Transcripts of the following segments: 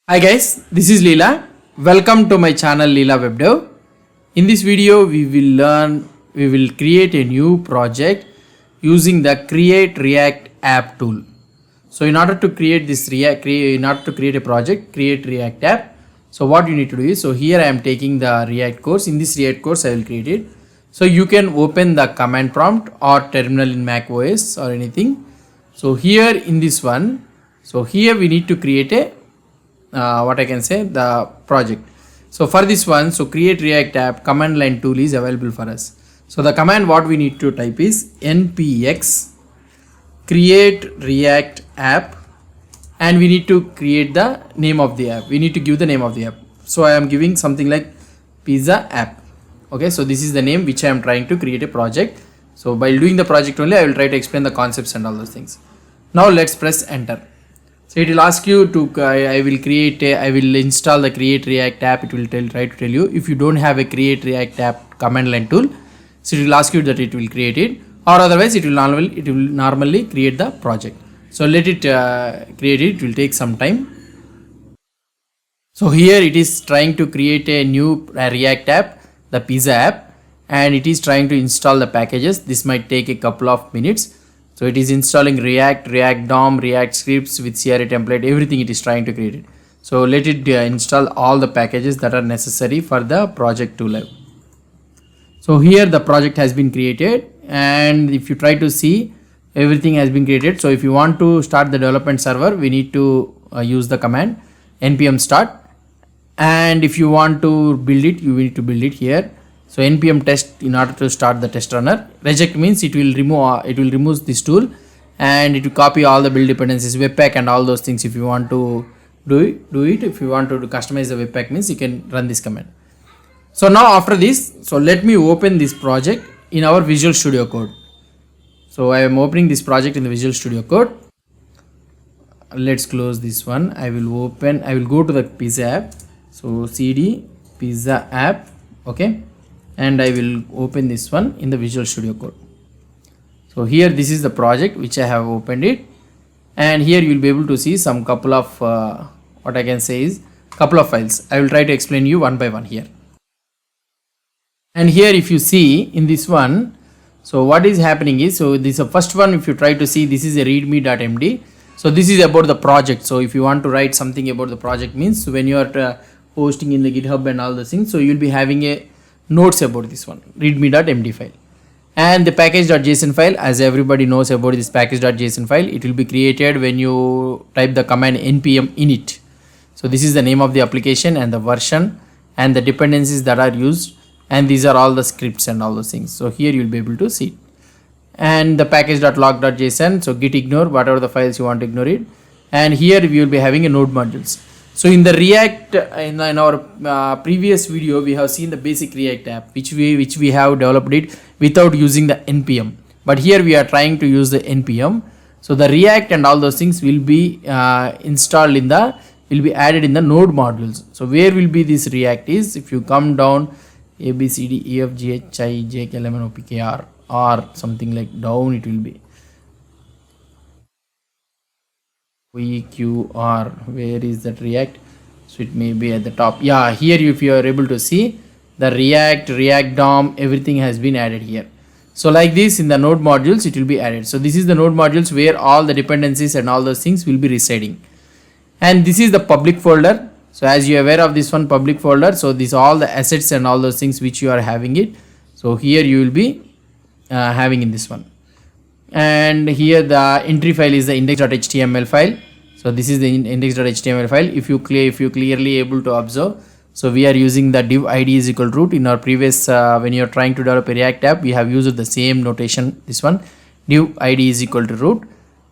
Hi guys, this is Leela. Welcome to my channel Leela WebDev. In this video we will create a new project using the create react app tool. So in order to create this create a project, create react app. So what you need to do is, so here I am taking the React course. In this React course I will create it. So you can open the command prompt or terminal in Mac OS or anything. So here in this one, so here we need to create a the project. So for this one, so create react app command line tool is available for us. So the command what we need to type is npx create react app, and we need to create the name of the app. We need to give the name of the app. So I am giving something like pizza app. Okay, so this is the name which I am trying to create a project. So by doing the project only, I will try to explain the concepts and all those things. Now let's press enter. So it will ask you to I will install the create react app. It will try to tell you if you don't have a create react app command line tool, so it will ask you that it will create it, or otherwise it will normally create the project. So let it create it. It will take some time. So here it is trying to create a new react app, the pizza app, and it is trying to install the packages. This might take a couple of minutes. So it is installing React, React DOM, React scripts with CRA template, everything it is trying to create it. So let it install all the packages that are necessary for the project to live. So here the project has been created, and if you try to see, everything has been created. So if you want to start the development server, we need to use the command npm start, and if you want to build it, you need to build it here. So npm test in order to start the test runner. Reject means it will remove this tool, and it will copy all the build dependencies, webpack and all those things. If you want to do it. If you want to customize the webpack means you can run this command. So now after this, so let me open this project in our Visual Studio Code. So I am opening this project in the Visual Studio Code. Let's close this one. I will go to the pizza app. So cd pizza app. Okay. And I will open this one in the Visual Studio Code. So here this is the project which I have opened it, and here you will be able to see some couple of couple of files. I will try to explain you one by one here. And here if you see in this one, so what is happening is, so this is the first one. If you try to see, this is a readme.md. So this is about the project. So if you want to write something about the project means, when you are posting in the GitHub and all the things, so you will be having a notes about this one readme.md file, and the package.json file, as everybody knows about this package.json file, it will be created when you type the command npm init. So this is the name of the application and the version and the dependencies that are used, and these are all the scripts and all those things. So here you will be able to see it. And the package.log.json, so git ignore whatever the files you want to ignore it, and here we will be having a node modules. So in the React, in our previous video, we have seen the basic React app, which we have developed it without using the npm. But here we are trying to use the npm. So the React and all those things will be added in the node modules. So where will be this React is, if you come down A B C D E F G H I J K L M N O P Q R or something like down, it will be VQR. Where is that React? So it may be at the top. Yeah, here if you are able to see the React DOM, everything has been added here. So like this in the node modules it will be added. So this is the node modules where all the dependencies and all those things will be residing, and this is the public folder. So as you are aware of this one public folder, so these all the assets and all those things which you are having it. So here you will be having in this one. And here the entry file is the index.html file. So this is the index.html file. If you clearly able to observe, so we are using the div id is equal to root. In our previous when you are trying to develop a React app, we have used the same notation, this one div id is equal to root.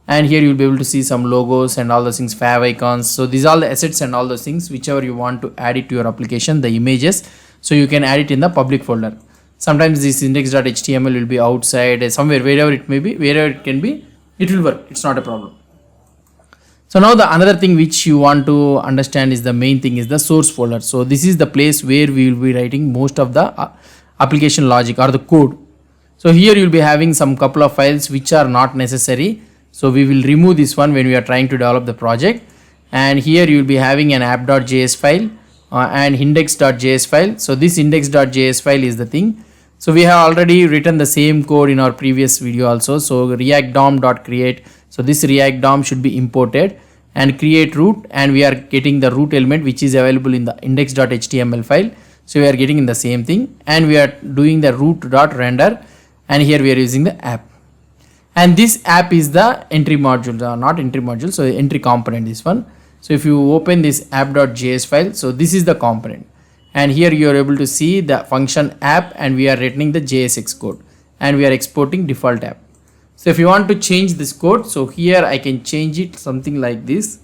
And here you will be able to see some logos and all those things, fav icons. So these are all the assets and all those things, whichever you want to add it to your application, the images, so you can add it in the public folder. Sometimes this index.html will be outside somewhere, wherever it may be, wherever it can be, it will work. It's not a problem. So now the another thing which you want to understand is the main thing is the source folder. So this is the place where we will be writing most of the application logic or the code. So here you will be having some couple of files which are not necessary. So we will remove this one when we are trying to develop the project. and here you will be having an app.js file and index.js file. So this index.js file is the thing. So we have already written the same code in our previous video also. So React DOM.create. So this React DOM should be imported and create root, and we are getting the root element which is available in the index.html file. So we are getting in the same thing, and we are doing the root.render, and here we are using the app. And this app is the entry module, not entry module, so entry component, this one. So if you open this app.js file, so this is the component, and here you are able to see the function app, and we are returning the JSX code, and we are exporting default app. So if you want to change this code, so here I can change it something like this.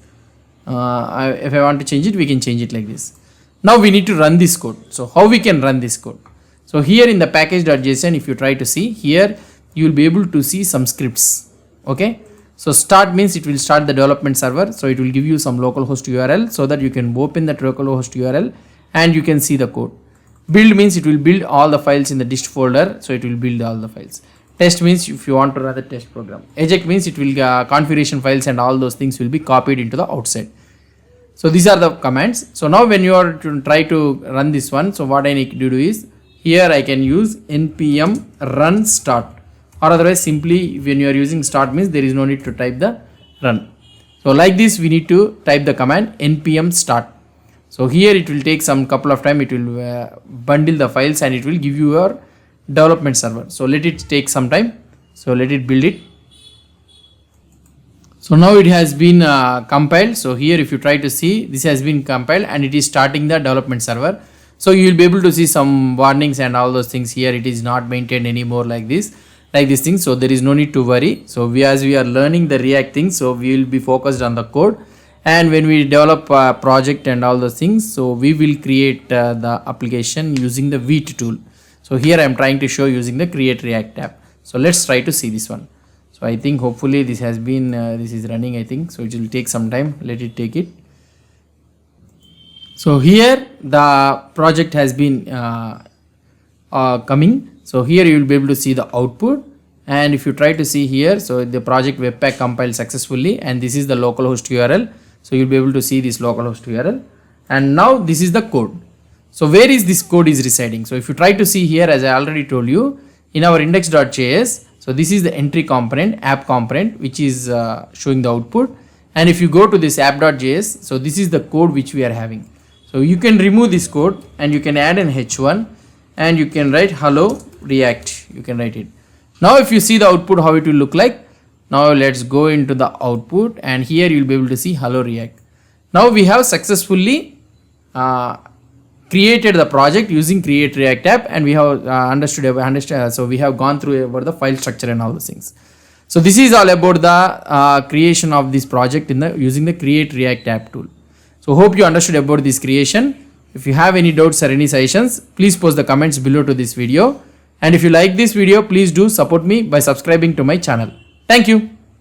If I want to change it, we can change it like this. Now we need to run this code. So how we can run this code? So here in the package.json, if you try to see here, you will be able to see some scripts. Okay. So start means it will start the development server. So it will give you some localhost URL so that you can open that localhost URL and you can see the code. Build means it will build all the files in the dist folder. So it will build all the files. Test means if you want to run the test program. Eject means it will configuration files and all those things will be copied into the outside. So these are the commands. So now when you are to try to run this one, so what I need to do is here I can use npm run start, or otherwise simply when you are using start means there is no need to type the run. So like this we need to type the command npm start. So here it will take some couple of time, it will bundle the files and it will give you your development server. So let it take some time. So let it build it. So now it has been compiled. So here if you try to see, this has been compiled and it is starting the development server. So you will be able to see some warnings and all those things here. It is not maintained anymore like this thing. So there is no need to worry. So as we are learning the React things, so we will be focused on the code. And when we develop a project and all those things, so we will create the application using the Vite tool. So here I am trying to show using the create React app. So let's try to see this one. So I think hopefully this has been, this is running I think. So it will take some time. Let it take it. So here the project has been coming. So here you will be able to see the output. And if you try to see here, so the project webpack compiled successfully. And this is the localhost URL. So you'll be able to see this localhost URL. And now this is the code. So where is this code is residing? So if you try to see here, as I already told you, in our index.js, so this is the entry component, app component, which is showing the output. And if you go to this app.js, so this is the code which we are having. So you can remove this code and you can add an h1 and you can write hello React. You can write it. Now if you see the output, how it will look like. Now let's go into the output and here you will be able to see hello React. Now we have successfully created the project using create React app, and we have understood. So we have gone through about the file structure and all those things. So this is all about the creation of this project in the using the create React app tool. So hope you understood about this creation. If you have any doubts or any suggestions, please post the comments below to this video. And if you like this video, please do support me by subscribing to my channel. Thank you.